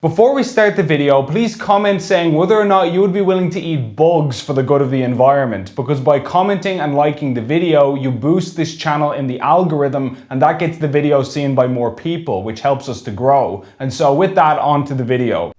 Before we start the video, please comment saying whether or not you would be willing to eat bugs for the good of the environment, because by commenting and liking the video, you boost this channel in the algorithm and that gets the video seen by more people, which helps us to grow. And so with that, on to the video.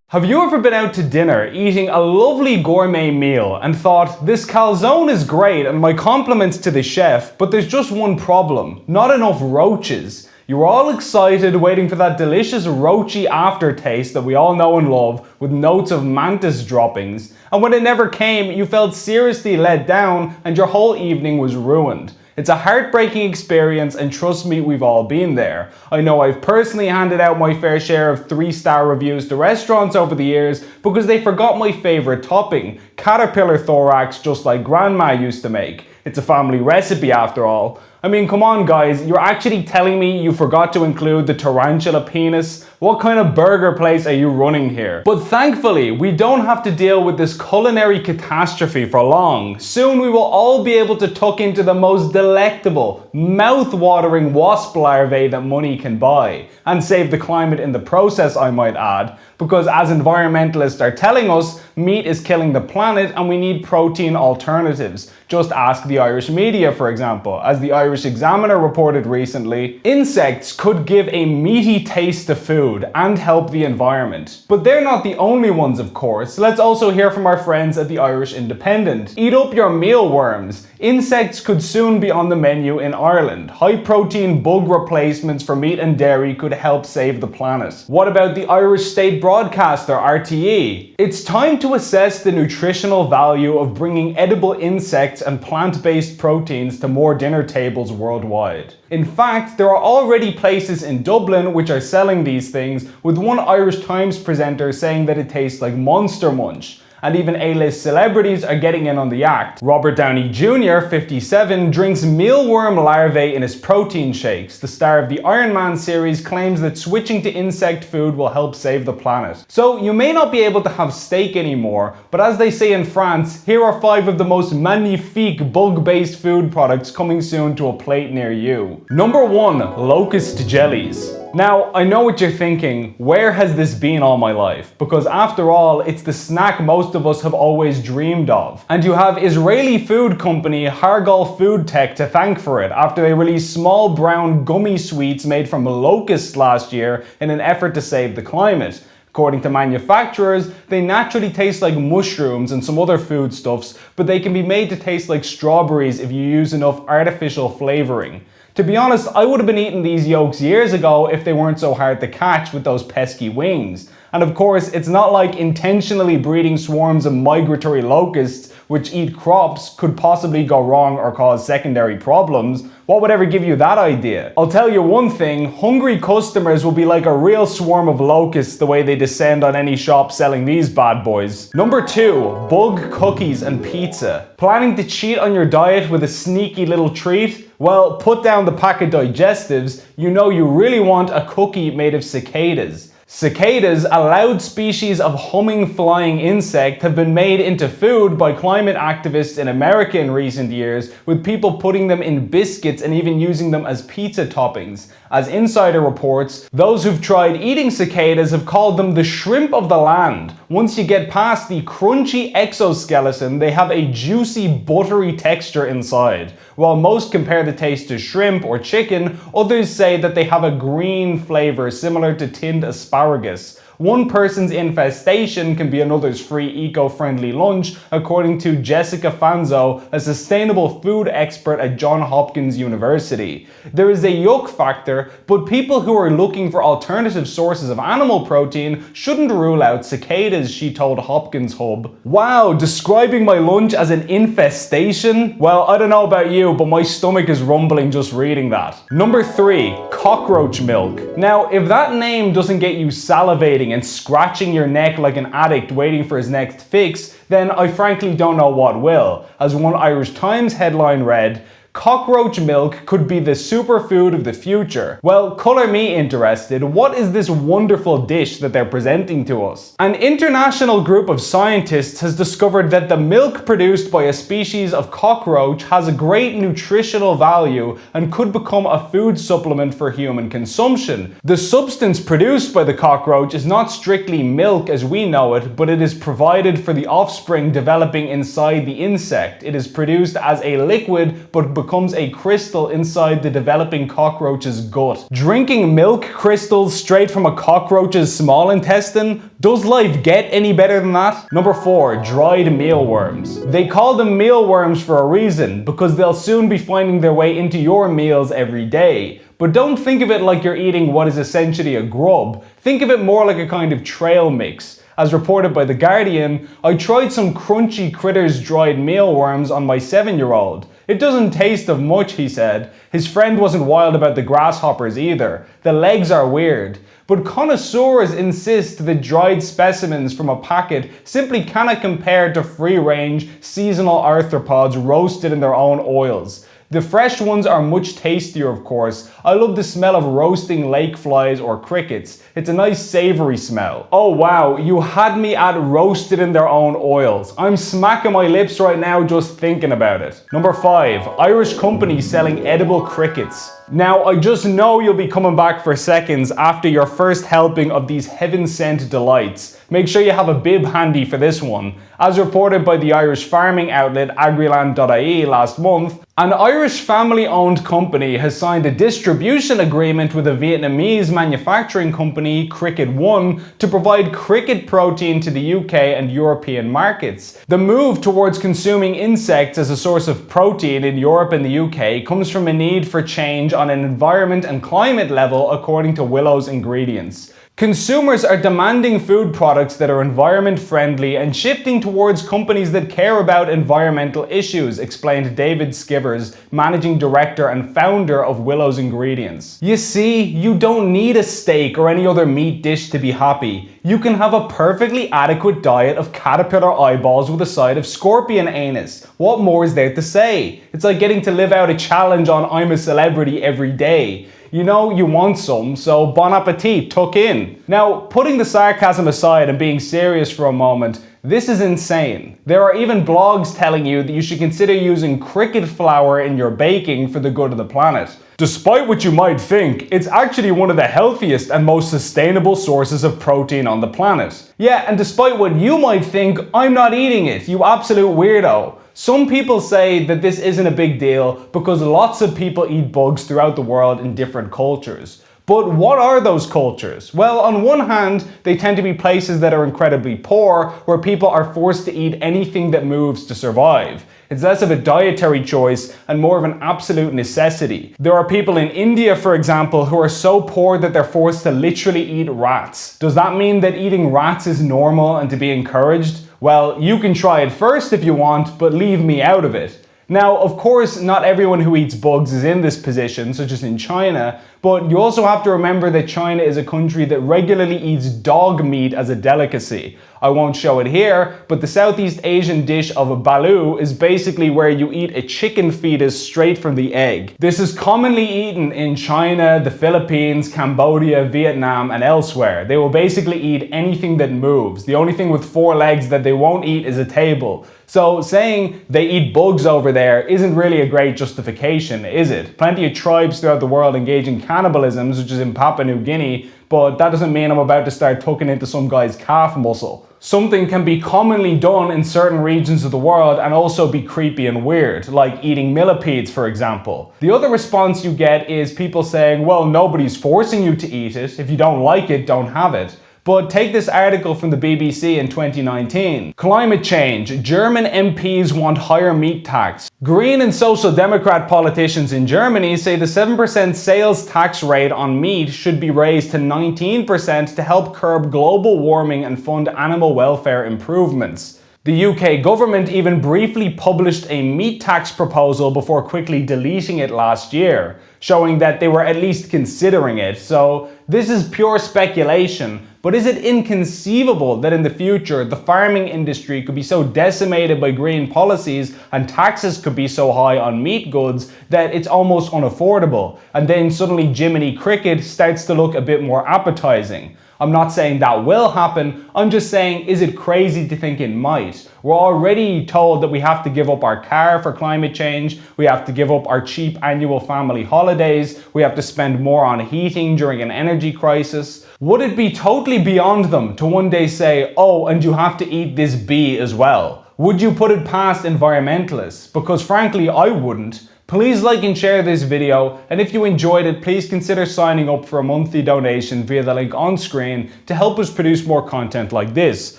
Have you ever been out to dinner eating a lovely gourmet meal and thought, this calzone is great and my compliments to the chef, but there's just one problem, not enough roaches? You were all excited waiting for that delicious roachy aftertaste that we all know and love with notes of mantis droppings, and when it never came, you felt seriously let down and your whole evening was ruined. It's a heartbreaking experience, and trust me, we've all been there. I know I've personally handed out my fair share of 3-star reviews to restaurants over the years because they forgot my favourite topping, caterpillar thorax, just like grandma used to make. It's a family recipe after all. I mean, come on guys, you're actually telling me you forgot to include the tarantula penis? What kind of burger place are you running here? But thankfully, we don't have to deal with this culinary catastrophe for long. Soon we will all be able to tuck into the most delectable, mouth-watering wasp larvae that money can buy. And save the climate in the process, I might add. Because as environmentalists are telling us, meat is killing the planet and we need protein alternatives. Just ask the Irish media, for example. As the Irish Examiner reported recently, insects could give a meaty taste to food and help the environment. But they're not the only ones, of course. Let's also hear from our friends at the Irish Independent. Eat up your mealworms. Insects could soon be on the menu in Ireland. High-protein bug replacements for meat and dairy could help save the planet. What about the Irish state broadcaster, RTE? It's time to assess the nutritional value of bringing edible insects and plant-based proteins to more dinner tables worldwide. In fact, there are already places in Dublin which are selling these things, with one Irish Times presenter saying that it tastes like Monster Munch. And even A-list celebrities are getting in on the act. Robert Downey Jr., 57, drinks mealworm larvae in his protein shakes. The star of the Iron Man series claims that switching to insect food will help save the planet. So you may not be able to have steak anymore, but as they say in France, here are 5 of the most magnifique bug-based food products coming soon to a plate near you. Number 1, Locust jellies. Now, I know what you're thinking, where has this been all my life? Because after all, it's the snack most of us have always dreamed of. And you have Israeli food company Hargal Food Tech to thank for it after they released small brown gummy sweets made from Locust last year in an effort to save the climate. According to manufacturers, they naturally taste like mushrooms and some other foodstuffs, but they can be made to taste like strawberries if you use enough artificial flavoring. To be honest, I would have been eating these yolks years ago if they weren't so hard to catch with those pesky wings. And of course, it's not like intentionally breeding swarms of migratory locusts which eat crops could possibly go wrong or cause secondary problems. What would ever give you that idea? I'll tell you one thing, hungry customers will be like a real swarm of locusts the way they descend on any shop selling these bad boys. Number 2, bug cookies and pizza. Planning to cheat on your diet with a sneaky little treat? Well, put down the pack of digestives, you know you really want a cookie made of cicadas. Cicadas, a loud species of humming flying insect, have been made into food by climate activists in America in recent years, with people putting them in biscuits and even using them as pizza toppings. As Insider reports, those who've tried eating cicadas have called them the shrimp of the land. Once you get past the crunchy exoskeleton, they have a juicy, buttery texture inside. While most compare the taste to shrimp or chicken, others say that they have a green flavor similar to tinned asparagus. One person's infestation can be another's free eco-friendly lunch, according to Jessica Fanzo, a sustainable food expert at Johns Hopkins University. There is a yuck factor, but people who are looking for alternative sources of animal protein shouldn't rule out cicadas, she told Hopkins Hub. Wow, describing my lunch as an infestation? Well, I don't know about you, but my stomach is rumbling just reading that. Number 3, cockroach milk. Now, if that name doesn't get you salivating and scratching your neck like an addict waiting for his next fix, then I frankly don't know what will. As one Irish Times headline read, Cockroach milk could be the superfood of the future. Well, colour me interested. What is this wonderful dish that they're presenting to us? An international group of scientists has discovered that the milk produced by a species of cockroach has a great nutritional value and could become a food supplement for human consumption. The substance produced by the cockroach is not strictly milk as we know it, but it is provided for the offspring developing inside the insect. It is produced as a liquid but becomes a crystal inside the developing cockroach's gut. Drinking milk crystals straight from a cockroach's small intestine? Does life get any better than that? Number 4, dried mealworms. They call them mealworms for a reason, because they'll soon be finding their way into your meals every day. But don't think of it like you're eating what is essentially a grub. Think of it more like a kind of trail mix. As reported by The Guardian, I tried some crunchy critters dried mealworms on my 7-year-old. It doesn't taste of much, he said. His friend wasn't wild about the grasshoppers either. The legs are weird. But connoisseurs insist that dried specimens from a packet simply cannot compare to free-range, seasonal arthropods roasted in their own oils. The fresh ones are much tastier, of course. I love the smell of roasting lake flies or crickets. It's a nice savoury smell. Oh wow, you had me at roasted in their own oils. I'm smacking my lips right now just thinking about it. Number 5, Irish company selling edible crickets. Now, I just know you'll be coming back for seconds after your first helping of these heaven-sent delights. Make sure you have a bib handy for this one. As reported by the Irish farming outlet agriland.ie last month, an Irish family-owned company has signed a distribution agreement with a Vietnamese manufacturing company, Cricket One, to provide cricket protein to the UK and European markets. The move towards consuming insects as a source of protein in Europe and the UK comes from a need for change on an environment and climate level, according to Willow's Ingredients. Consumers are demanding food products that are environment friendly and shifting towards companies that care about environmental issues, explained David Skivers, managing director and founder of Willow's Ingredients. You see, you don't need a steak or any other meat dish to be happy. You can have a perfectly adequate diet of caterpillar eyeballs with a side of scorpion anus. What more is there to say? It's like getting to live out a challenge on I'm a Celebrity every day. You know you want some, so bon appetit, tuck in. Now, putting the sarcasm aside and being serious for a moment, this is insane. There are even blogs telling you that you should consider using cricket flour in your baking for the good of the planet. Despite what you might think, it's actually one of the healthiest and most sustainable sources of protein on the planet. Yeah, and despite what you might think, I'm not eating it, you absolute weirdo. Some people say that this isn't a big deal because lots of people eat bugs throughout the world in different cultures. But what are those cultures? Well, on one hand, they tend to be places that are incredibly poor, where people are forced to eat anything that moves to survive. It's less of a dietary choice and more of an absolute necessity. There are people in India, for example, who are so poor that they're forced to literally eat rats. Does that mean that eating rats is normal and to be encouraged? Well, you can try it first if you want, but leave me out of it. Now, of course, not everyone who eats bugs is in this position, such as in China, but you also have to remember that China is a country that regularly eats dog meat as a delicacy. I won't show it here, but the Southeast Asian dish of a balu is basically where you eat a chicken fetus straight from the egg. This is commonly eaten in China, the Philippines, Cambodia, Vietnam, and elsewhere. They will basically eat anything that moves. The only thing with 4 legs that they won't eat is a table. So saying they eat bugs over there isn't really a great justification, is it? Plenty of tribes throughout the world engage in cannibalism, such as in Papua New Guinea, but that doesn't mean I'm about to start tucking into some guy's calf muscle. Something can be commonly done in certain regions of the world and also be creepy and weird, like eating millipedes, for example. The other response you get is people saying, well, nobody's forcing you to eat it. If you don't like it, don't have it. But take this article from the BBC in 2019. Climate change. German MPs want higher meat tax. Green and Social Democrat politicians in Germany say the 7% sales tax rate on meat should be raised to 19% to help curb global warming and fund animal welfare improvements. The UK government even briefly published a meat tax proposal before quickly deleting it last year, showing that they were at least considering it. So this is pure speculation, But is it inconceivable that in the future the farming industry could be so decimated by green policies and taxes could be so high on meat goods that it's almost unaffordable, and then suddenly Jiminy Cricket starts to look a bit more appetizing? I'm not saying that will happen, I'm just saying, is it crazy to think it might? We're already told that we have to give up our car for climate change, we have to give up our cheap annual family holidays, we have to spend more on heating during an energy crisis. Would it be totally beyond them to one day say, oh, and you have to eat this bee as well? Would you put it past environmentalists? Because frankly, I wouldn't. Please like and share this video, and if you enjoyed it, please consider signing up for a monthly donation via the link on screen to help us produce more content like this.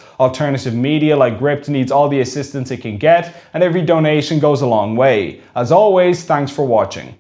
Alternative media like Gript needs all the assistance it can get, and every donation goes a long way. As always, thanks for watching.